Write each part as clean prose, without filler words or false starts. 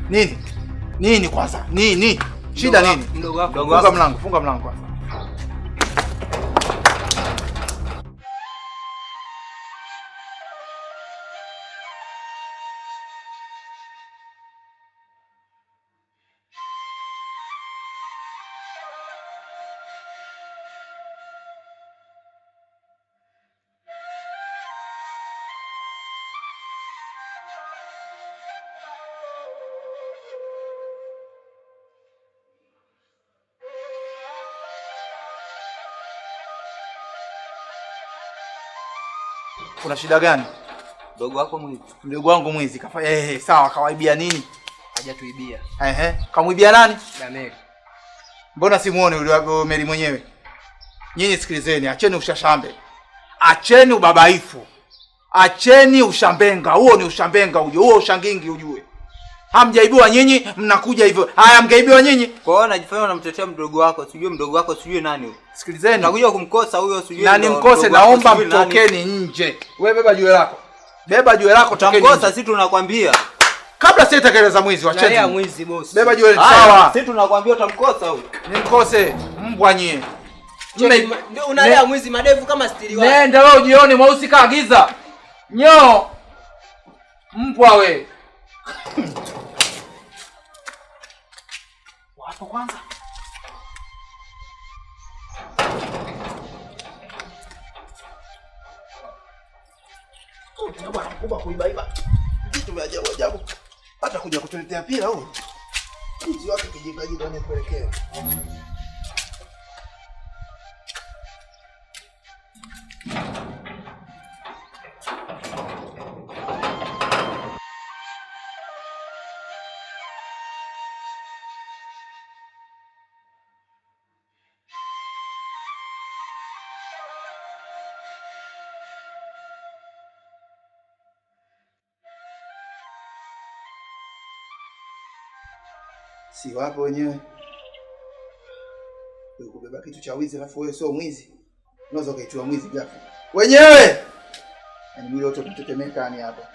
Nini? Nini kwanza? Nini? Shida nini? Mdogo wako. Funga mlango kwanza. Kuna shida gani? Mdogo wako mwizi. Mdogo wangu mwizi kafanya sawa, kawaibia nini? Hajatuibia. Kamuibia nani? Daniel. Mbona simuone yule Mary mwenyewe? Nyinyi sikilizeni, acheni ushashambe. Acheni ubabaifu. Acheni ushambenga. Huo ni ushambenga ujue. Huo ushangingi ujue. Hamjaibiwa nyinyi, mnakuja hivyo. Haya mngeibiwa nyinyi. Kwa hiyo unajifanya unamtetea mdogo wako, sijui mdogo wako sijui nani huyo. Sikilizeni. Nakuja kumkosa huyo sijui. Nani mkose, naomba mtokeni nje. Wewe beba jiwe lako. Beba jiwe lako tokeni. Tutamkosa sisi tunakwambia. Kabla sitatekeleza mwizi wacheni. Yeye mwizi boss. Beba jiwe sawa. Sisi tunakwambia utamkosa huyo. Nimkose mbwa nyie. Ndio unalea mwizi madevu kama stili wako. Nenda wewe ujione mweusi kaagiza. Nyo. Mbwa we. Wapo kwanza. Bwana mkubwa kuibaiba. Vitu vya ajabu ajabu. Hata kuja kutuletea pira huyo. Mzi wake kijinga jinga ni kuelekea. Si wapo wenyewe. Wewe kubeba kitu cha wizi alafu wewe sio mwizi. Unaweza kaichua mwizi ghafla. Wenyewe. Yaani mwili wote unatetemeka yani hapa.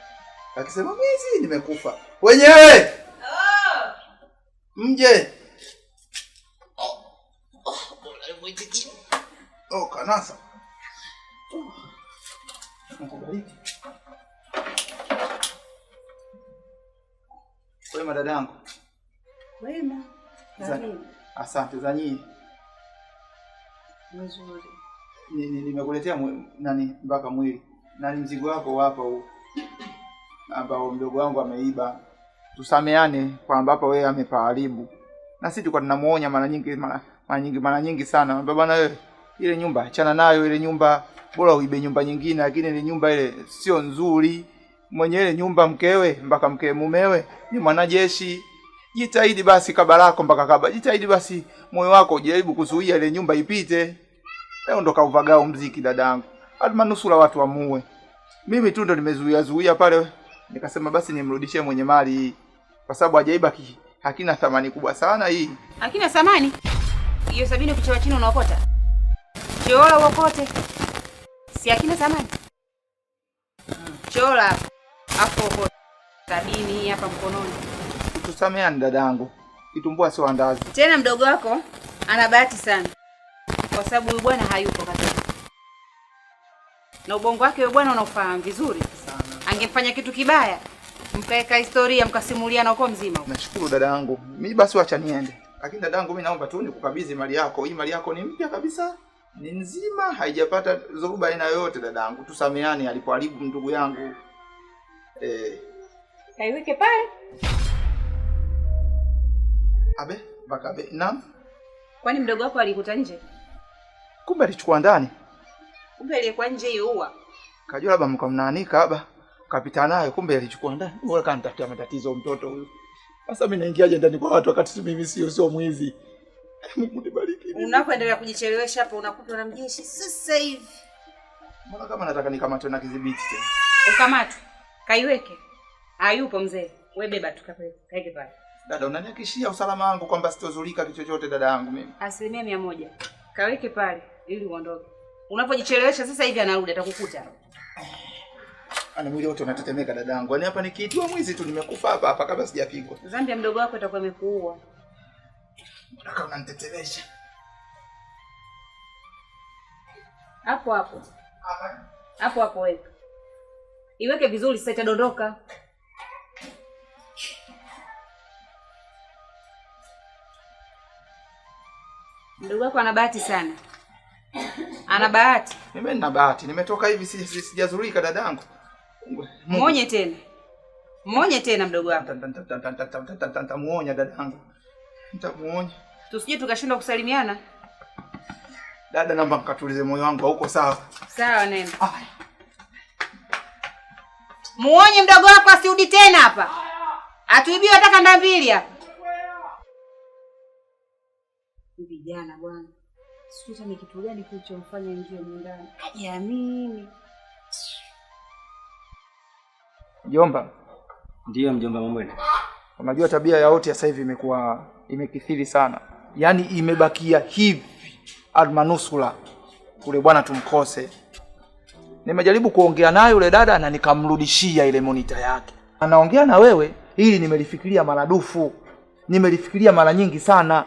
Akisema mwizi nimekufa. Wenyewe. Mje. Kanasa. Nakubariki. Wema dadangu. Wema. Asante za nyinyi. Nzuri. Nimekuletea nani mpaka mwili. Nani mzigo wako hapa huu. Ambao mdogo wangu ameiba. Tusameane kwamba hapa wewe amepaharibu. Na sisi tulikuwa tunamuonya mara nyingi sana. Bwana wewe ile nyumba achana nayo, ile nyumba bora uibe nyumba nyingine, lakini ile nyumba ile sio nzuri. Mwenye ile nyumba mkewe mpaka mke mumewe ni mwanajeshi. Jitahidi basi kabarako mpaka kaba. Jitahidi basi moyo wako ujaribu kuzuia ile nyumba ipite. Leo ndo kauvagao mziki dadangu. Hadi manusura watu wamuue. Mimi tu ndo nimezuia pale. Nikasema basi nimrudishie mwenye mali hii. Kwa sababu hajaiba hakina thamani kubwa sana hii. Hakina thamani? Hiyo 70 ukichoa chini unaokota. Chola uokote. Si hakina thamani. Chola hapo okota. 70 hapa mkononi. Tusameane dadangu. Kitumbua sio andazi. Tena mdogo wako ana bahati sana. Kwa sababu huyu bwana hayupo kabisa. Na ubongo wake huyu bwana unaofahamu vizuri sana. Angemfanya kitu kibaya, mpeka historia mkasimulia na uko mzima. Nashukuru dadangu. Mimi basi acha niende. Lakini dadangu mimi naomba tu nikukabidhi mali yako. Hii mali yako ni mpya kabisa. Ni nzima, haijapata dhoruba aina yoyote dadangu. Tusameane alipoharibu ndugu yangu. Kaiweke pale. Abe, bakabe. Naam. Kwani mdogo wako alikuta nje? Kumbe alichukua ndani. Kumbe alikuwa nje hiyo. Kajua labda mkamnaanika haba. Kapita naye kumbe alichukua ndani. Wewe kanitafutia matatizo mtoto huyu. Sasa mimi naingiaje ndani kwa watu wakati mimi sio mwizi? Mungu nibariki. Unapoendelea kujichelewesha hapo unakuta na mjeshi sasa hivi. Mbona kama nataka nikamatwe na kidhibiti tena? Ukamatwe. Kaiweke. Hayupo mzee. Wewe beba tukapeleke. Kaeke pale. Dada unanihakikishia usalama wangu kwamba sitozulika kitu chochote dada yangu mimi? 100%. Kaweke pale ili uondoke. Unapojichelewesha sasa hivi anarudi atakukuta. Ana mwili wote unatetemeka dadangu. Yaani hapa nikiitwa mwizi tu nimekufa hapa kabla sijapigwa. Dhambi ya mdogo wako itakuwa imekuua. Unataka unanitetemesha. Hapo. Hapo weka. Iweke vizuri sasa itadondoka. Mdogo wako ana bahati sana. Ana bahati. Mimi nina bahati. Nimetoka hivi sijazurika dadangu. Muonye tena mdogo wako. Nitamuonya dadangu. Nitamuonya. Tusije tukashindwa kusalimiana. Dada, naomba nikatulize moyo wangu, huko sawa? Sawa, nenda. Muonye mdogo wako asirudi tena hapa. Atuibiwe hata kanda mbili hapa. Vijana bwana. Sikuta ni kitu gani kilichomfanya ingie ndani? Hajiamini. Mjomba. Ndio mjomba Mambwende. Unajua tabia ya wote sasa hivi imekithiri sana. Yaani imebakia hivi almanusula kule bwana tumkose. Nimejaribu kuongea naye yule dada na nikamrudishia ile monitor yake. Anaongea na wewe ili nimelifikiria maradufu. Nimelifikiria mara nyingi sana.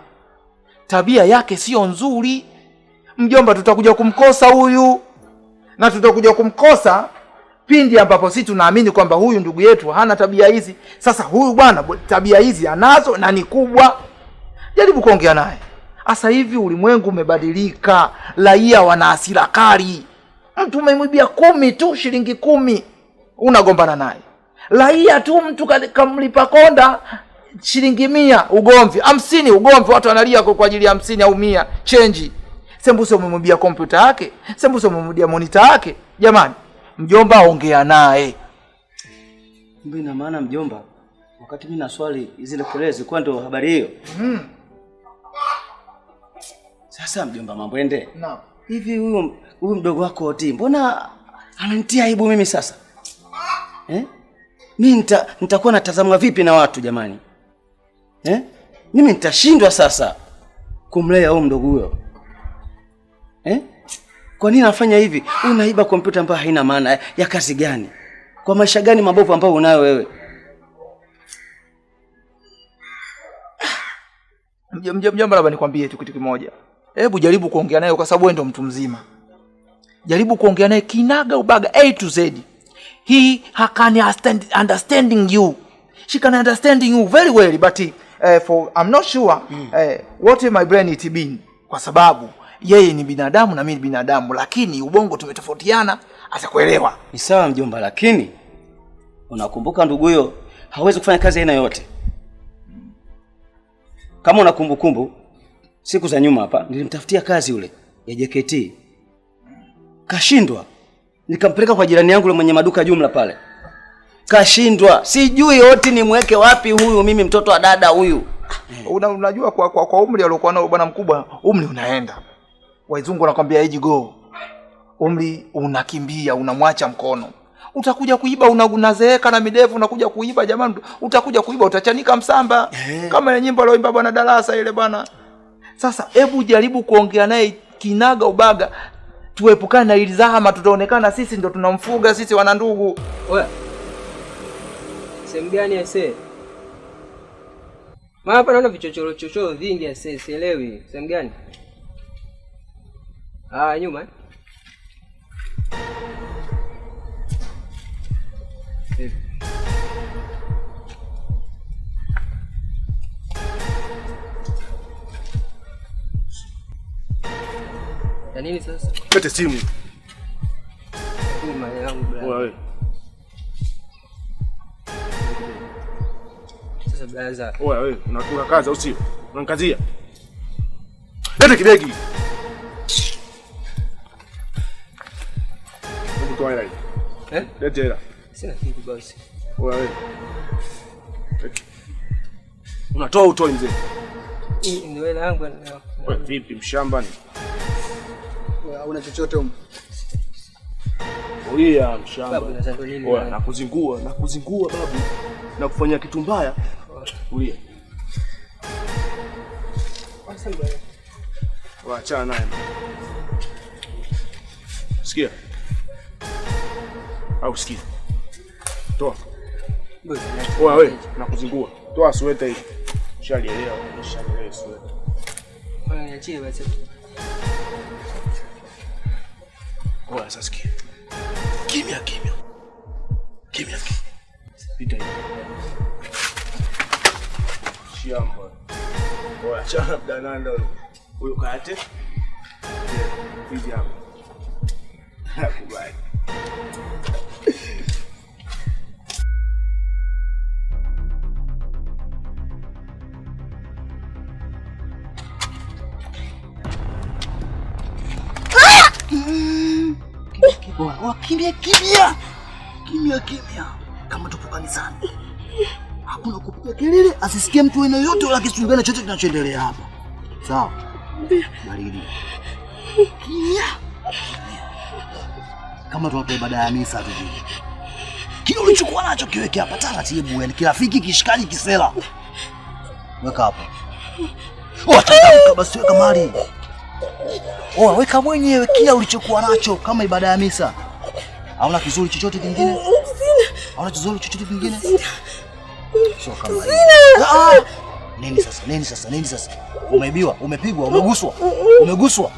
Tabia yake sio nzuri. Mjomba, tutakuja kumkosa huyu. Na tutakuja kumkosa pindi ambapo sisi tunaamini kwamba huyu ndugu yetu hana tabia hizi. Sasa huyu bwana tabia hizi anazo na ni kubwa. Jaribu kuongea naye. Sasa hivi ulimwengu umebadilika. Raia wana hasira kali. Mtu umemwibia 10 tu, shilingi 10, unagombana naye. Raia tu mtu kamlipa konda shilingi 100 ugomvi, 50 ugomvi, watu wanalia kwa ajili ya 50 au 100 change. Sembuse umemwibia kompyuta yake, sembuse umemwibia monitor yake. Jamani, mjomba ongea naye. Kumbe ina maana mjomba, wakati mimi na swali zile kolezi kwa ndo habari hiyo. Sasa mjomba Mambwende. Naam. Hivi huyu mdogo wako Oti, mbona ananitia aibu mimi sasa? Mimi nitakuwa natazamwa vipi na watu jamani? Mimi nitashindwa sasa kumlea huyu mdogo huyo. Kwa nini anafanya hivi? Unaiba kompyuta ambayo haina maana ya kazi gani? Kwa maisha gani mabovu ambayo unayo wewe? Mjomba, labda nikwambie tu kitu kimoja. Hebu jaribu kuongea naye kwa sababu wewe ndo mtu mzima. Jaribu kuongea naye kinaga ubaga A to Z. He can understanding you. She can understanding you very well, but I'm not sure what my brain it been, kwa sababu yeye ni binadamu na mimi ni binadamu, lakini ubongo tumetofautiana, atakuelewa. Ni sawa mjomba, lakini unakumbuka ndugu huyo hawezi kufanya kazi aina yote. Kama unakumbukumbu siku za nyuma hapa nilimtafutia kazi yule ya JKT. Kashindwa. Nikampeleka kwa jirani yangu yule mwenye maduka jumla pale. Kashindwa. Sijui yote nimweke wapi huyu mimi mtoto wa dada huyu. Unajua kwa umri aliokuwa nao bwana mkubwa, umri unaenda. Wazungu wanakuambia age go. Umri unakimbia, unamwacha mkono. Utakuja kuiba, unazeeka na midevu, unakuja kuiba jamani, utakuja kuiba utachanika msamba. Kama ile nyimbo aliyoimba bwana Darasa ile bwana. Sasa hebu jaribu kuongea naye kinaga ubaga. Tuepukane na ile zahama, tutaonekana sisi ndo tunamfuga sisi wana ndugu. Oya. Sehemu gani ase? Maana hapa naona vichochoro vingi ase, sielewi. Sehemu gani? Nyuma. Ya nini sasa? Pete simu. Simu yangu bwana. Wewe. Sasa blaza. Wewe una kazi au sio? Unanikazia. Leta kidegi. Hebu toa hela. Leta hela. Sina kitu basi. Wewe. Unatoa utoi mzee. Ni wewe yangu. Wewe vipi mshambani? Una chochote huko? Oya mshamba. Babu unasema nini? Oya nakuzingua babu. Na kufanya kitu mbaya. Ulia. Wacha naye. Sikia. Au sikia. Toa. Oya wewe, nakuzingua. Toa sweta hii. Shalielewa, shalielewa sweta. Bwana niachie basi. Oya sasa sikia. Kimya. Pita hivi. Shamba. Oya chana mdananda huyo kate. Hivi hapo. Nakubali. Kimya. Kama tupo kanisani. Hakuna kupiga kelele, asisikie mtu wena yote wala kisungana chochote kinachoendelea hapa. Sawa? Baridi. Kimya. Kama tunatoa ibada ya misa tu. Kile ulichokuwa nacho kiweke hapa taratibu, yani kirafiki, kishikaji, kisela. Weka hapa. Weka basi, weka mali. Weka mwenyewe kila ulichokuwa nacho kama ibada ya misa. Hauna kizuri chochote kingine? Hauna kizuri chochote kingine? Sio kama hivi. Nini sasa? Umeibiwa, umepigwa, umeguswa.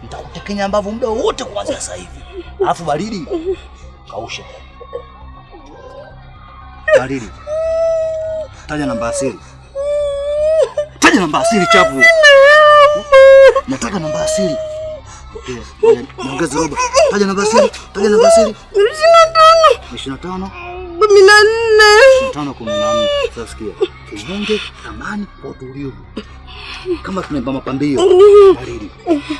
Nitakutekenya mbavu muda wote kuanzia sasa hivi. Alafu baridi. Kausha. Baridi. Taja namba asili. Chapu. Nataka namba asili. Niongeze robo. Taja namba asili. 25. 25. 14. Sasa sikia. Tuzonge amani kwa utulivu. Kama tunaimba mapambio. Baridi.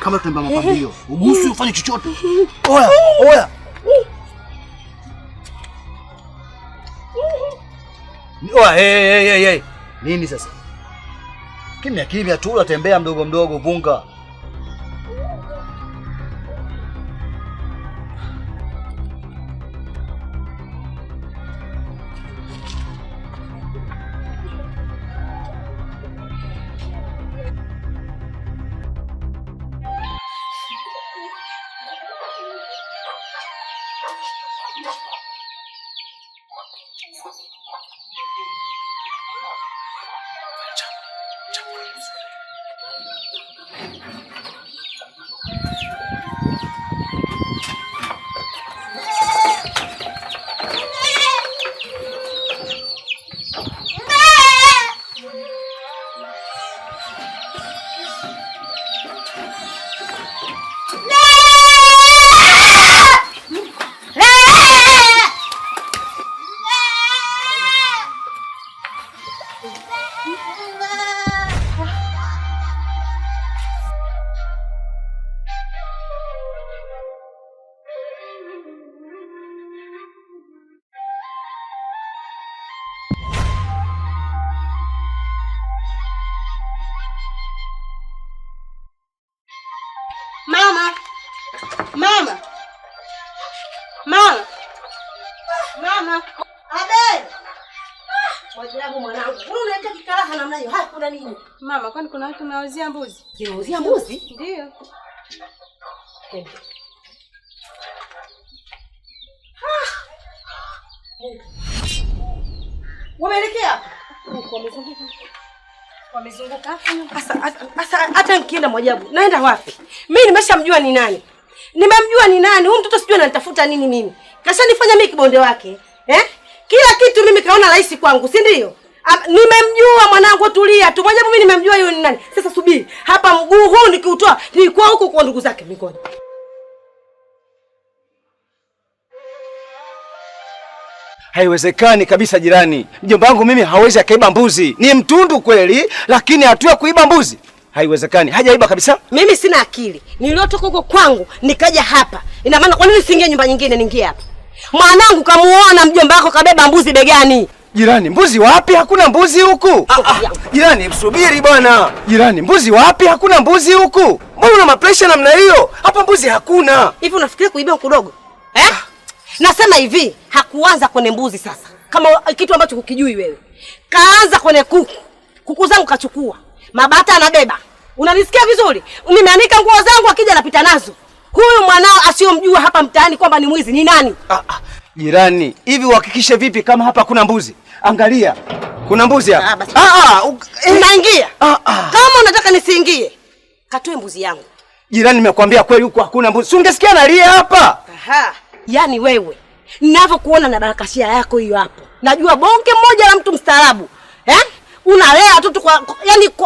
Kama tunaimba mapambio. Ugusu ufanye chochote. Oya. Hey. Nini sasa? Kimya tu, unatembea mdogo vunga. Mama. Abe. Wajabu mwanangu. Wewe unaita kikaraha namna hiyo? Hai kuna nini? Mama, kwani kuna watu wanauzia mbuzi? Kinauzia mbuzi? Ndio. Wameelekea? Wamezunguka. Asa hata nikienda Mwajabu, naenda wapi? Mimi nimeshamjua ni nani. Nimemjua ni nani. Huyu mtoto sijui ananitafuta nini mimi. Kashanifanya mimi kibonde wake. Kila kitu mimi kaona rahisi kwangu, si ndio? Nimemjua mwanangu, tulia tu. Mwajabu mimi nimemjua yeye ni nani. Sasa subiri. Hapa mguu huu nikiutoa, nilikuwa huko kwa ndugu zake mikono. Haiwezekani kabisa jirani. Mjomba wangu mimi hawezi akaiba mbuzi. Ni mtundu kweli, lakini hatua kuiba mbuzi haiwezekani. Hajaiba kabisa. Mimi sina akili. Niliotoka huko kwangu nikaja hapa. Ina maana kwa nini siingie nyumba nyingine niingie hapa? Mwanangu kamuona mjomba wako kabeba mbuzi begani. Jirani, mbuzi wapi? Hakuna mbuzi huku. Jirani, msubiri bwana. Jirani, mbuzi wapi? Hakuna mbuzi huku. Mbona una mapresha namna hiyo? Hapa mbuzi hakuna. Hivi unafikiria kuibia kidogo? Nasema hivi, hakuanza kwenye mbuzi sasa. Kama kitu ambacho hukijui wewe. Kaanza kwenye kuku. Kuku zangu kachukua. Mabata anabeba. Unanisikia vizuri? Nimeanika nguo zangu akija anapita nazo. Huyu mwanao asiyomjua hapa mtaani kwamba ni mwizi ni nani? Jirani, hivi uhakikishe vipi kama hapa kuna mbuzi? Angalia. Kuna mbuzi hapa. Unaingia? Kama unataka nisiingie, katoe mbuzi yangu. Jirani, nimekwambia kweli huko hakuna mbuzi. Si ungesikia nalia hapa? Yaani wewe, ninavyokuona na barakashia yako hiyo hapo. Najua bonge mmoja la mtu mstaarabu. Unalea watoto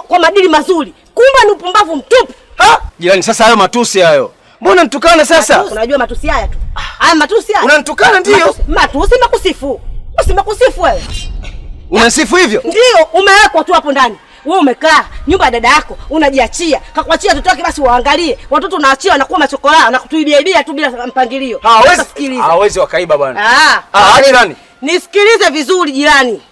kwa madili mazuri. Kumbe ni upumbavu mtupu. Jirani, sasa hayo matusi hayo. Mbona nitukana sasa? Unajua matusi haya tu. Haya matusi haya. Unanitukana ndio? Matusi nakusifu. Usimekusifu wewe. Unasifu hivyo? Ndio, umewekwa tu hapo ndani. Wewe umekaa nyumba ya dada yako, unajiachia. Kakuachia watoto wake basi waangalie. Watoto unaachia wanakuwa machokola na kutuibia tu bila mpangilio. Hawezi wakaiba bwana. Jirani. Nisikilize vizuri jirani.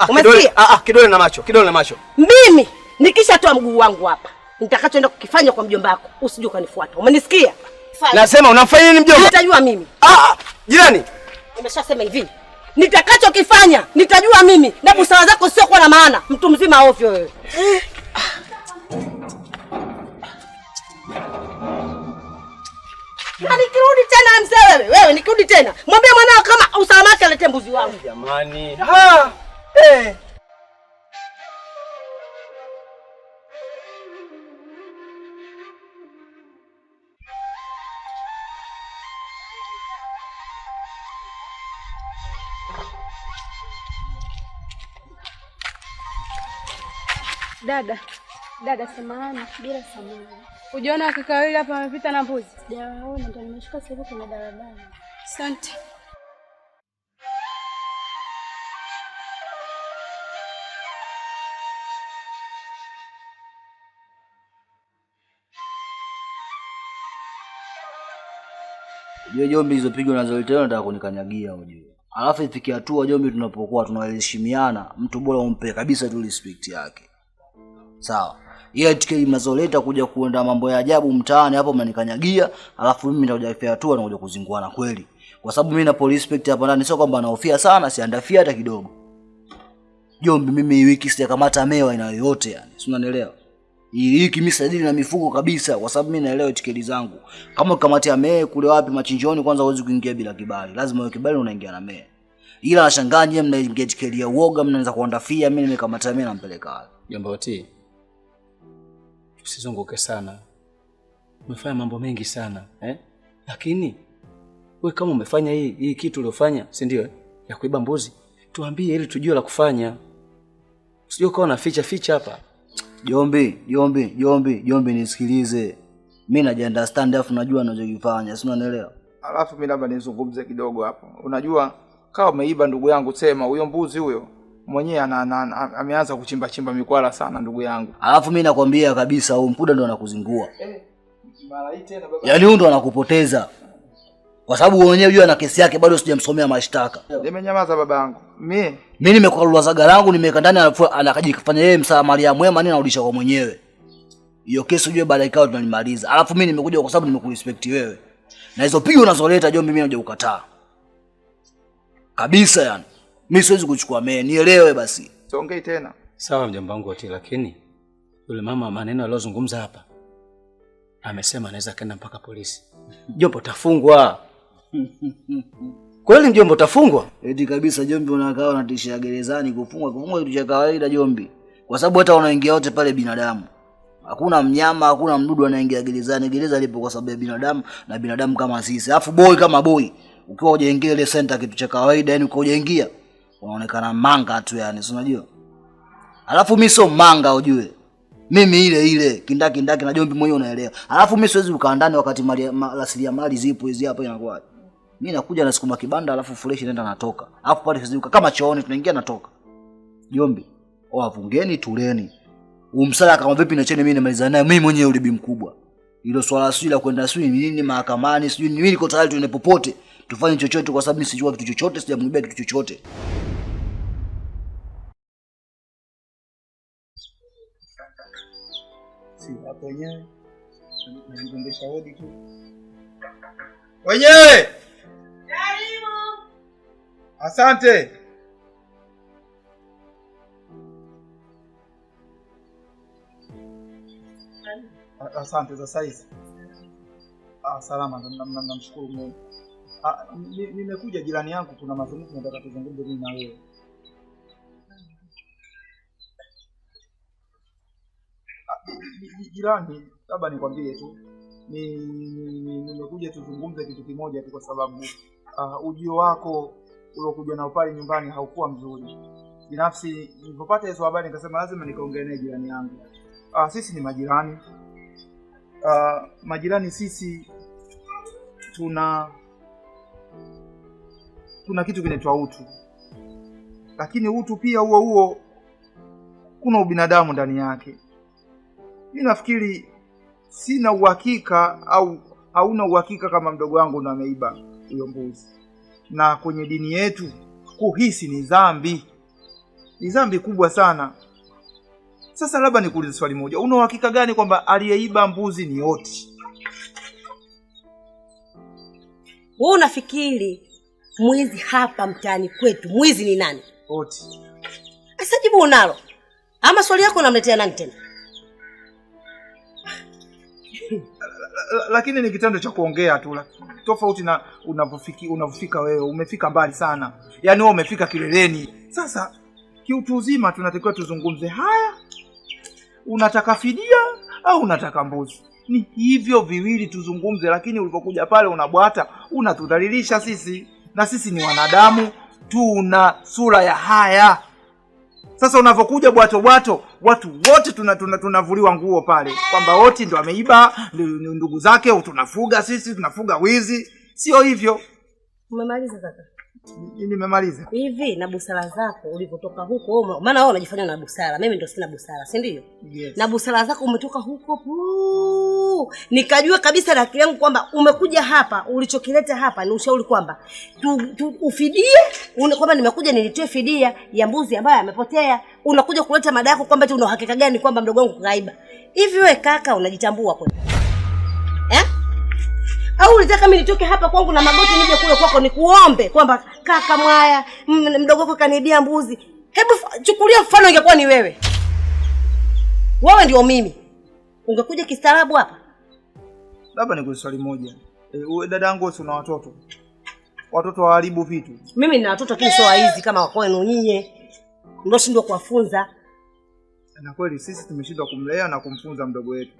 Umesikia? Kidole na macho, kidole na macho. Mimi nikishatoa mguu wangu hapa, nitakachoenda kukifanya kwa mjomba wako, usije ukanifuata. Umenisikia? Nasema unamfanya nini mjomba? Nitajua mimi. Jirani. Nimeshasema hivi. Nitakachokifanya nitajua mimi, na busara zako sio kwa na maana. Mtu mzima ovyo wewe. Nikirudi tena mzee wewe, nikirudi tena. Mwambie mwanao kama usalama wake alete mbuzi wangu. Jamani. Dada samahani, bila samahani. Ujiona kaka wili hapa amepita na mbuzi? Sijaona, ndio nimeshika sasa hivi kuna barabara. Asante. Jombi hizo zilizopigwa na Zoltano nataka kunikanyagia unajua. Alafu ifikia hatua Jombi tunapokuwa tunaheshimiana, mtu bora umpe kabisa tu respect yake. Sawa. Yeye tikeli mazoleta kuja kuenda mambo ya ajabu mtaani hapo mnanikanyagia, alafu mimi nitakuja kufikia hatua na kuja kuzinguana kweli. Kwa sababu mimi na respect hapa ndani sio kwamba naofia sana, siandafia hata kidogo. Jombi mimi hii wiki sijakamata mewa ina yoyote yani. Si unanielewa? Hii wiki mimi sadili na mifugo kabisa kwa sababu mimi naelewa tikeli zangu. Kama ukamatia mee kule wapi machinjoni kwanza huwezi kuingia bila kibali. Lazima uwe kibali unaingia na mee. Ila nashangaa nyinyi mnaingia tikeli ya uoga mnaanza kuandafia, mimi nimekamata mee nampeleka wapi? Jomba Oti. Usizunguke sana. Umefanya mambo mengi sana, Lakini wewe kama umefanya hii kitu uliofanya, si ndio? Ya kuiba mbuzi, tuambie ili tujue la kufanya. Usije ukawa na ficha hapa. Jombi nisikilize. Mimi najiunderstand afu najua ninachokifanya, si unanielewa? Alafu mimi labda nizungumze kidogo hapo. Unajua kama umeiba ndugu yangu sema huyo mbuzi huyo mwenyewe ameanza kuchimba mikwala sana ndugu yangu. Alafu mimi nakwambia kabisa huyu mpuda ndo anakuzingua. Yaani huyu ndo anakupoteza. Kwa sababu wewe mwenyewe unajua na kesi yake bado sijamsomea mashtaka. Nimenyamaza babangu. Mimi nimekuwa zaga langu nimeweka ndani anakajifanya yeye msamaria mwema nini narudisha kwa mwenyewe. Hiyo kesi unajua baada ikao tunalimaliza. Alafu mimi nimekuja kwa sababu nimekurespect wewe. Na hizo pigo unazoleta Jombi mimi naje ukataa. Kabisa yani. Mimi siwezi kuchukua nielewe basi. Siongei tena. Sawa mjomba wangu Oti, lakini yule mama maneno aliyozungumza hapa amesema anaweza kaenda mpaka polisi. Jombo tafungwa. Kweli Jombo tafungwa? Eti kabisa Jombi unakaa unatishia gerezani kufungwa kitu cha kawaida Jombi. Kwa sababu hata wanaingia wote pale binadamu. Hakuna mnyama, hakuna mdudu anaingia gerezani. Gereza lipo kwa sababu ya binadamu na binadamu kama sisi. Alafu boy kama boy, ukiwa hujaingia ile center kitu cha kawaida yani ukiwa hujaingia unaonekana manga tu yani, si unajua? Alafu mimi sio manga ujue. Mimi ile kindaki na Jombi mwenyewe unaelewa. Alafu mimi siwezi kukaa ndani wakati rasilimali zipo hizi hapa inakuwa. Mimi nakuja na sukuma kibanda alafu fresh nenda natoka. Alafu pale siwezi kama chooni tunaingia natoka. Jombi, wavungeni tuleni. Umsala kama vipi na cheni mimi namaliza naye mimi mwenyewe ulibi mkubwa. Hilo swala sio la kwenda sio nini mahakamani sio mimi niko tayari tuende popote. Tufanye chochote kwa sababu mimi sijua kitu chochote, sijamwibia kitu chochote. Si hapo wenyewe. Najigombesha hodi tu. Wenyewe. Karibu. Asante. Asante za saizi. Salama namshukuru Mungu. Nimekuja jirani yangu, kuna mazungumzo nataka tuzungumze mimi na wewe. Jirani, labda nikwambie tu. Nimekuja tuzungumze kitu kimoja tu, kwa sababu ujio wako uliokuja nao pale nyumbani haukuwa mzuri. Binafsi nilipopata hizo habari nikasema lazima nikaongee naye jirani yangu. Sisi ni majirani. Majirani sisi tuna kitu kinaitwa utu. Lakini utu pia huo kuna ubinadamu ndani yake. Mimi nafikiri sina uhakika au hauna uhakika kama mdogo wangu ndo ameiba huyo mbuzi. Na kwenye dini yetu kuhisi ni dhambi. Ni dhambi kubwa sana. Sasa labda nikuulize swali moja. Una uhakika gani kwamba aliyeiba mbuzi ni Oti? Wewe unafikiri mwizi hapa mtaani kwetu mwizi ni nani? Oti. Sasa jibu unalo. Ama swali yako unamletea nani tena? Lakini ni kitendo cha kuongea tu, tofauti na unavofika wewe. Umefika mbali sana. Yaani wewe umefika kileleni. Sasa kiutu uzima tunatakiwa tuzungumze haya. Unataka fidia au unataka mbuzi? Ni hivyo viwili tuzungumze, lakini ulipokuja pale unabwata, unatudhalilisha sisi. Na sisi ni wanadamu, tuna sura ya haya. Sasa unavokuja bwato watu wote tunavuliwa nguo pale kwamba Oti ndo ameiba, ndugu zake tunafuga sisi, tunafuga wizi. Sio hivyo. Umemaliza kaka? Nimemaliza. Hivi na busara zako ulipotoka huko, maana wewe unajifanya na busara, mimi ndo sina busara, si ndio? Yes. Na busara zako umetoka huko nikajua kabisa na akili yangu kwamba umekuja hapa, ulichokileta hapa ni ushauri kwamba ufidie, kwamba nimekuja nilitoe fidia ya mbuzi ambaye amepotea. Unakuja kuleta mada yako kwamba una uhakika gani kwamba mdogo wangu kaiba. Hivi wewe kaka unajitambua kweli? Au unataka mimi nitoke hapa kwangu na magoti nije kule kwako nikuombe kwamba kaka Mwaya mdogo wako kaniibia mbuzi? Hebu chukulia mfano ingekuwa ni wewe. Wewe ndio mimi. Ungekuja kistaarabu hapa? Labda nikuulize swali moja. Dadangu una watoto? Watoto waharibu vitu. Mimi nina watoto lakini sio waizi kama wako wenu nyinyi. Ndio shindwa kuwafunza. Na kweli sisi tumeshindwa kumlea na kumfunza mdogo wetu.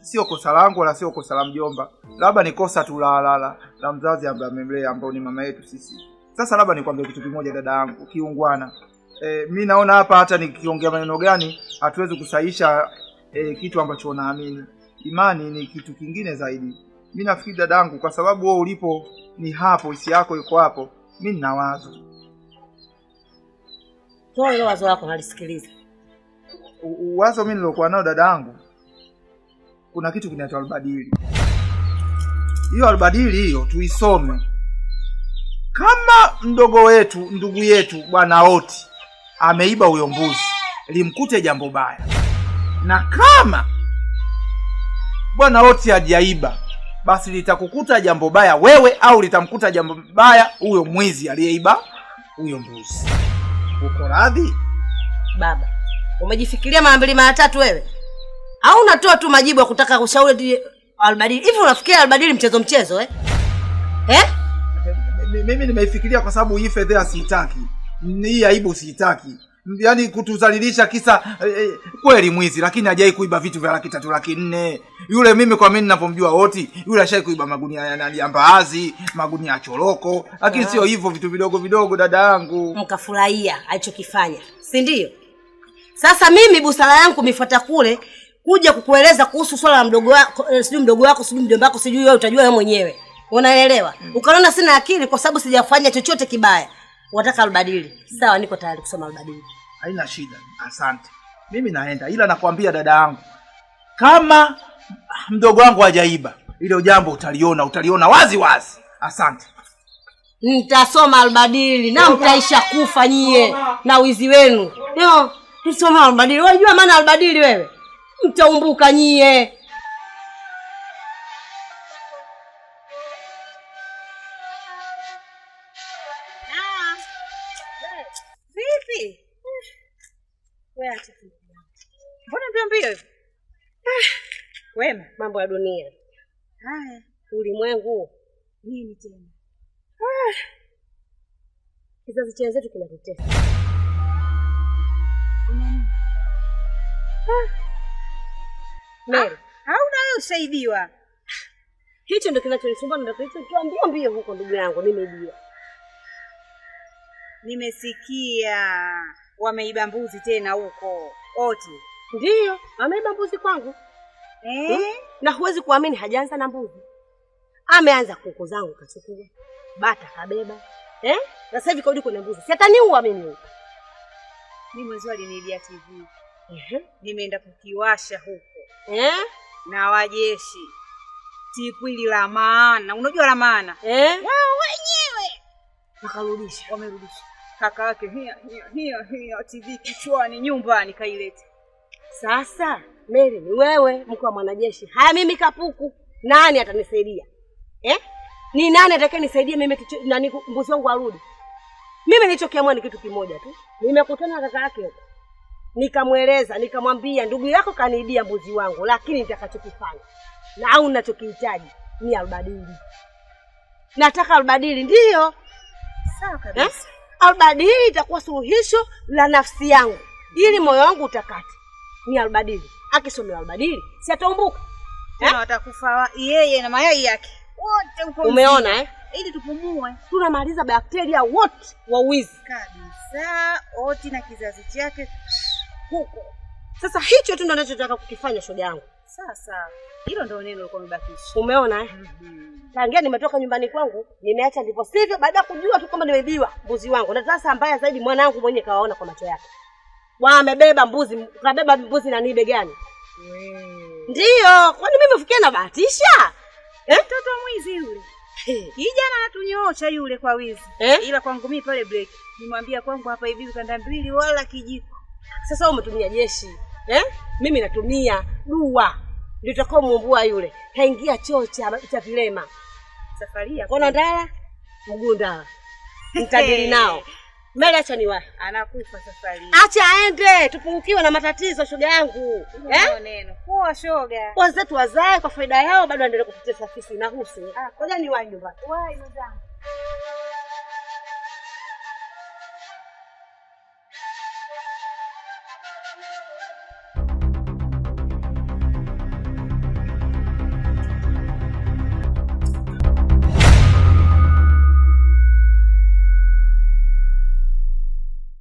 Sio kosa langu wala sio kosa la mjomba. Labda ni kosa tu la mzazi ambaye amemlea, ambao ni mama yetu sisi. Sasa labda nikwambie kitu kimoja dada yangu, kiungwana. Mimi naona hapa hata nikiongea maneno gani hatuwezi kusahisha kitu ambacho naamini. Imani ni kitu kingine zaidi. Mimi nafikiri dada yangu, kwa sababu wewe ulipo ni hapo, hisi yako iko hapo, mimi nina wazo. Toa ile wazo lako nalisikiliza. Wazo mimi nilokuwa nao dada yangu, kuna kitu kinaitwa albadili. Hiyo albadili hiyo tuisome. Kama ndugu yetu bwana Oti ameiba huyo mbuzi, limkute jambo baya. Na kama bwana Oti hajaiba, basi litakukuta jambo baya wewe, au litamkuta jambo baya huyo mwizi aliyeiba huyo mbuzi. Uko radhi? Baba, umejifikiria mara mbili mara tatu wewe? Au unatoa tu majibu ya kutaka kushauri albadili? Hivi unafikiria albadili mchezo Mimi nimeifikiria kwa sababu hii fedha siitaki. Hii aibu siitaki. Yaani kutuzalilisha kisa kweli mwizi lakini hajai kuiba vitu vya 300 400. Yule mimi kwa mimi ninapomjua Oti, yule ashai kuiba magunia ya mbaazi, magunia ya choroko, lakini sio hivyo vitu vidogo dada yangu. Mkafurahia alichokifanya, si ndio? Sasa mimi busara yangu mifuata kule kuja kukueleza kuhusu swala la mdogo wako, sijui mdogo wako, sijui mjomba wako, sijui wewe utajua wewe mwenyewe. Unaelewa? Ukaona sina akili kwa sababu sijafanya chochote kibaya. Wataka albadili. Sawa, niko tayari kusoma albadili. Haina shida. Asante. Mimi naenda, ila nakwambia dada yangu, kama mdogo wangu hajaiba, ile jambo utaliona wazi. Asante. Nitasoma albadili na mtaisha kufa nyie na wizi wenu. Yo, nisoma albadili. Unajua maana albadili wewe? Mtaumbuka nyie. Vipi? Wewe acha tu. Mbona mbio hivi? Wema, mambo ya dunia. Haya, ulimwengu Nini tena? Kizazi cha wenzetu kinatutesa. Mary, hauna wewe usaidiwa. Hicho ndio kinachonisumbua, ndio kilichotuambia mbio huko ndugu yangu, nimejua. Nimesikia wameiba mbuzi tena huko. Oti. Ndio, ameiba mbuzi kwangu. Na huwezi kuamini hajaanza na mbuzi. Ameanza kuku zangu kachukua. Bata kabeba. Na sasa hivi kaudi kuna mbuzi. Si ataniua mimi. Mimi mwezi aliniibia TV. Nimeenda kukiwasha huko. Na wajeshi. Tipwili la maana. Unajua la maana? Wao wenyewe. Wakarudisha. Wamerudisha. Kaka yake hiyo TV kichwani nyumbani kaileta. Sasa Mary, ni wewe mko wa mwanajeshi. Haya mimi kapuku. Nani atanisaidia? Ni nani atakayenisaidia mimi nani mbuzi wangu arudi? Mimi nilichokiamua ni kitu kimoja tu. Nimekutana na kaka yake huko. Nikamweleza, nikamwambia ndugu yako kaniibia mbuzi wangu, lakini nitakachokifanya na au ninachokihitaji ni albadili. Nataka albadili, ndio. Sawa kabisa. Albadili itakuwa suluhisho la nafsi yangu. Ili moyo wangu utakate. Ni albadili. Akisomea albadili, si ataumbuka. Watakufa yeye na mayai yake. Wote uko. Umeona Ili tupumue. Tunamaliza bakteria wote wa wizi. Kabisa. Oti na kizazi chake huko. Sasa hicho tu ndio ninachotaka kukifanya shoga yangu. Sasa hilo ndio neno liko mbakisha. Umeona Tangia nimetoka nyumbani kwangu, nimeacha ndivyo sivyo baada kujua tu kama nimeibiwa mbuzi wangu. Na sasa mbaya zaidi mwanangu mwenyewe kawaona kwa macho yake. Wamebeba mbuzi, kabeba mbuzi na nibe gani? Ndio, kwani mimi mfikia na bahatisha? Mtoto mwizi yule. Kijana anatunyoosha yule kwa wizi. Ila kwangu mimi pale break. Nimwambia kwangu hapa hivi kanda mbili wala kijiko. Sasa umetumia jeshi. Mimi natumia dua. Ndio utakao mumbua yule. Kaingia choo cha vilema. Safari ya. Kona ndala? Mguu ndala. Mtadili nao. Mbele acha niwa. Anakufa safari. Acha aende, tupungukiwe na matatizo shoga yangu. Neno. Poa shoga. Wenzetu wazae kwa faida yao bado waendelee kutetea safisi na husi. Ngoja niwahi nyumbani. Wahi mwanangu.